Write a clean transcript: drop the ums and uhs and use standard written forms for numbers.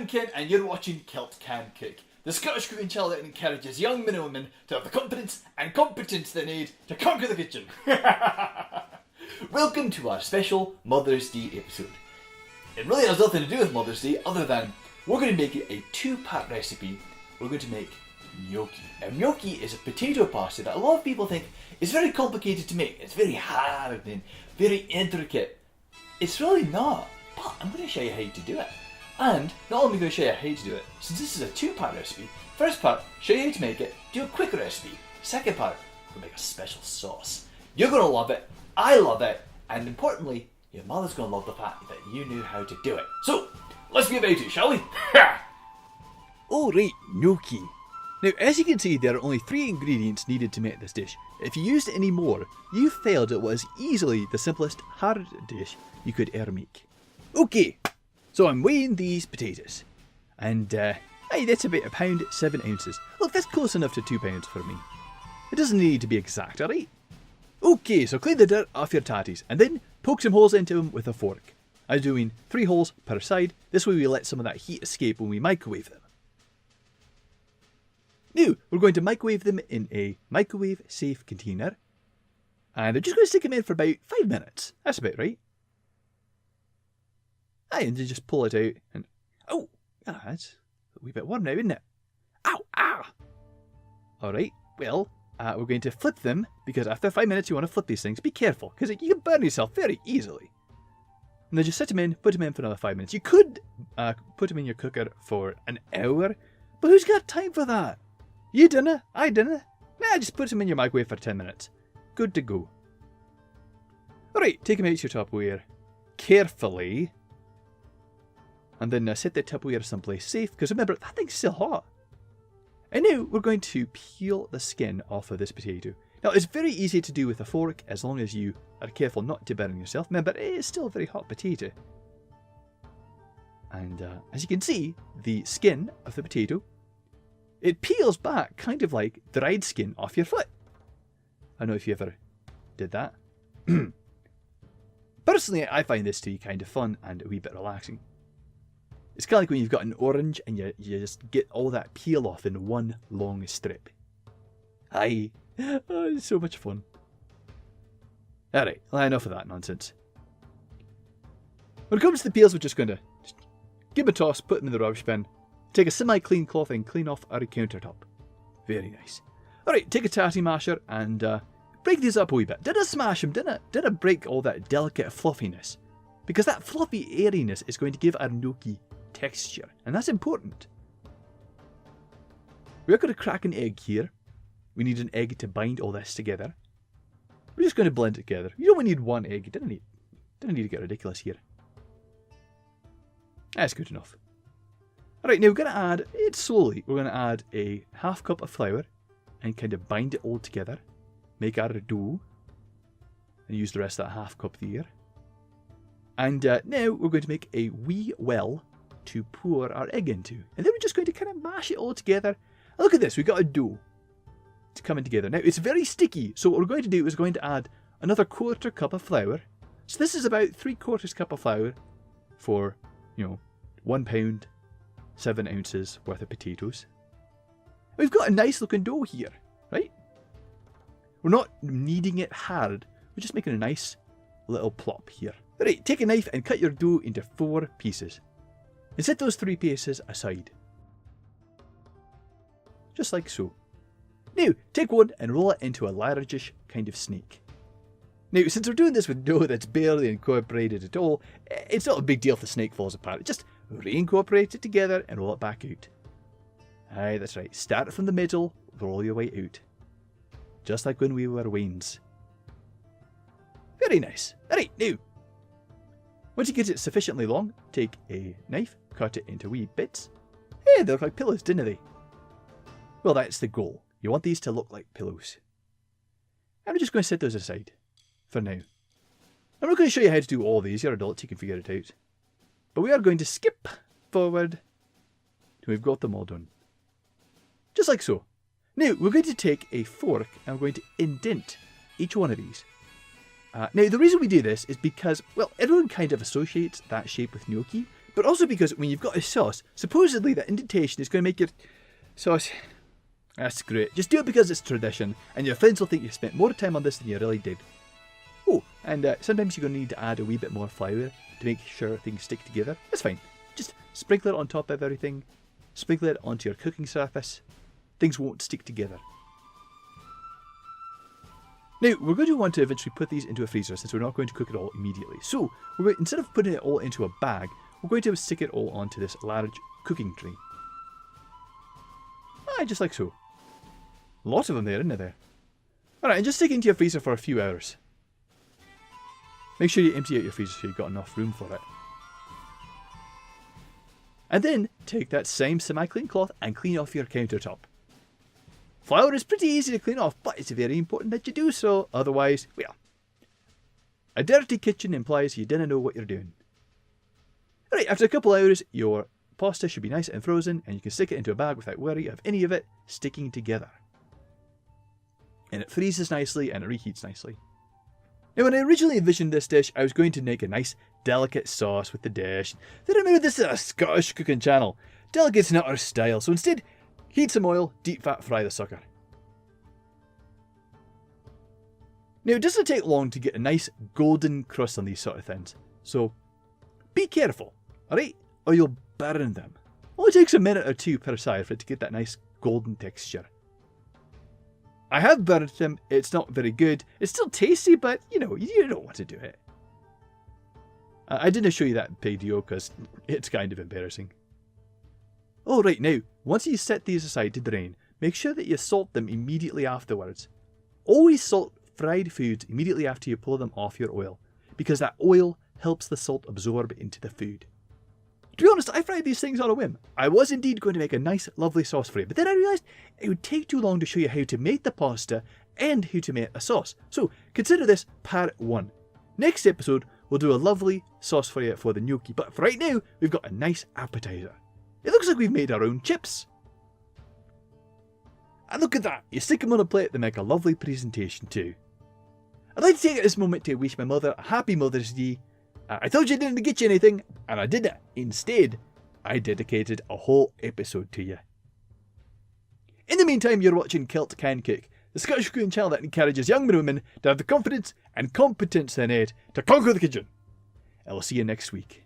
Ken and you're watching Kilt Can Cook, the Scottish cooking channel that encourages young men and women to have the confidence and competence they need to conquer the kitchen. Welcome to our special Mother's Day episode. It really has nothing to do with Mother's Day other than we're going to make it a two-part recipe. We're going to make gnocchi. Now, gnocchi is a potato pasta that a lot of people think is very complicated to make. It's very hard and very intricate. It's really not, but I'm going to show you how to do it. And not only am I going to show you how to do it, since this is a two-part recipe, first part, show you how to make it, do a quick recipe. Second part, we'll make a special sauce. You're going to love it, I love it, and importantly, your mother's going to love the fact that you knew how to do it. So, let's get about it, shall we? Alright, gnocchi. Now, as you can see, there are only 3 ingredients needed to make this dish. If you used any more, you failed at what is easily the simplest hard dish you could ever make. Okay, so I'm weighing these potatoes. And, hey, that's about a pound, 7 ounces. Look, that's close enough to 2 pounds for me. It doesn't need to be exact, alright? Okay, so clean the dirt off your tatties, and then poke some holes into them with a fork. I'm doing 3 holes per side. This way we let some of that heat escape when we microwave them. Now, we're going to microwave them in a microwave-safe container. And I'm just going to stick them in for about 5 minutes. That's about right. Aye, and you just pull it out and... Oh! That's a wee bit warm now, isn't it? Ow! Ah! Alright, well, we're going to flip them, because after 5 minutes you want to flip these things. Be careful, because you can burn yourself very easily. And then just set them in, put them in for another 5 minutes. You could put them in your cooker for an hour, but who's got time for that? You dinna, I dinna. Nah, just put them in your microwave for 10 minutes. Good to go. Alright, take them out to your Tupperware carefully. And then set the Tupperware someplace safe, because remember, that thing's still hot. And now we're going to peel the skin off of this potato. Now, it's very easy to do with a fork, as long as you are careful not to burn yourself. Remember, it is still a very hot potato. And as you can see, the skin of the potato, it peels back kind of like dried skin off your foot. I don't know if you ever did that. Personally, I find this to be kind of fun and a wee bit relaxing. It's kind of like when you've got an orange and you just get all that peel off in one long strip. Aye. Oh, it's so much fun. Alright, enough of that nonsense. When it comes to the peels, we're just going to give them a toss, put them in the rubbish bin, take a semi-clean cloth and clean off our countertop. Very nice. Alright, take a tatty masher and break these up a wee bit. Did I smash them? Did I break all that delicate fluffiness? Because that fluffy airiness is going to give our gnocchi texture, and that's important. We're going to crack an egg here. We need an egg to bind all this together. We're just going to blend it together. You only need 1 egg. Didn't need to get ridiculous here. That's good enough. Alright, now we're going to add it slowly. We're going to add a half cup of flour and kind of bind it all together. Make our dough. And use the rest of that half cup there. And now we're going to make a wee well to pour our egg into. And then we're just going to kind of mash it all together. And look at this, we've got a dough. It's coming together. Now, it's very sticky, so what we're going to do is going to add another 1/4 cup of flour. So this is about 3/4 cup of flour for, 1 pound, 7 ounces worth of potatoes. We've got a nice looking dough here, right? We're not kneading it hard, we're just making a nice little plop here. Alright, take a knife and cut your dough into 4 pieces. And set those 3 pieces aside. Just like so. Now, take one and roll it into a largish kind of snake. Now, since we're doing this with dough that's barely incorporated at all, it's not a big deal if the snake falls apart. Just reincorporate it together and roll it back out. Aye, that's right. Start from the middle, roll your way out. Just like when we were weans. Very nice. Alright, now. Once you get it sufficiently long, take a knife, cut it into wee bits. Hey, they look like pillows, didn't they? Well, that's the goal. You want these to look like pillows. And we're just going to set those aside for now. I'm not going to show you how to do all these. You're adults, you can figure it out. But we are going to skip forward till we've got them all done. Just like so. Now, we're going to take a fork and we're going to indent each one of these. Now, the reason we do this is because, well, everyone kind of associates that shape with gnocchi, but also because when you've got a sauce, supposedly that indentation is going to make your sauce... That's great. Just do it because it's tradition, and your friends will think you spent more time on this than you really did. Oh, and sometimes you're going to need to add a wee bit more flour to make sure things stick together. That's fine. Just sprinkle it on top of everything. Sprinkle it onto your cooking surface. Things won't stick together. Now, we're going to want to eventually put these into a freezer since we're not going to cook it all immediately. So, instead of putting it all into a bag, we're going to stick it all onto this large cooking tray. Just like so. A lot of them there, isn't there? Alright, and just stick it into your freezer for a few hours. Make sure you empty out your freezer so you've got enough room for it. And then, take that same semi-clean cloth and clean off your countertop. Flour is pretty easy to clean off, but it's very important that you do so, otherwise, well, a dirty kitchen implies you didn't know what you're doing. Alright, after a couple hours, your pasta should be nice and frozen, and you can stick it into a bag without worry of any of it sticking together. And it freezes nicely and it reheats nicely. Now, when I originally envisioned this dish, I was going to make a nice, delicate sauce with the dish. Then I remembered this is a Scottish cooking channel. Delicate's not our style, so instead, heat some oil, deep fat fry the sucker. Now, it doesn't take long to get a nice golden crust on these sort of things, so be careful, alright? Or you'll burn them. Only takes a minute or two per side for it to get that nice golden texture. I have burned them, it's not very good. It's still tasty, but you know, you don't want to do it. I didn't show you that video because it's kind of embarrassing. Oh right, now, once you set these aside to drain, make sure that you salt them immediately afterwards. Always salt fried foods immediately after you pull them off your oil, because that oil helps the salt absorb into the food. To be honest, I fried these things on a whim. I was indeed going to make a nice, lovely sauce for you, but then I realised it would take too long to show you how to make the pasta and how to make a sauce. So consider this part 1. Next episode, we'll do a lovely sauce for you for the gnocchi, but for right now, we've got a nice appetizer. It looks like we've made our own chips. And look at that, you stick them on a plate, they make a lovely presentation too. I'd like to take this moment to wish my mother a happy Mother's Day. I told you I didn't get you anything, and I didn't. Instead, I dedicated a whole episode to you. In the meantime, you're watching Kilt Can Cook, the Scottish cooking channel that encourages young men and women to have the confidence and competence they need to conquer the kitchen. I will see you next week.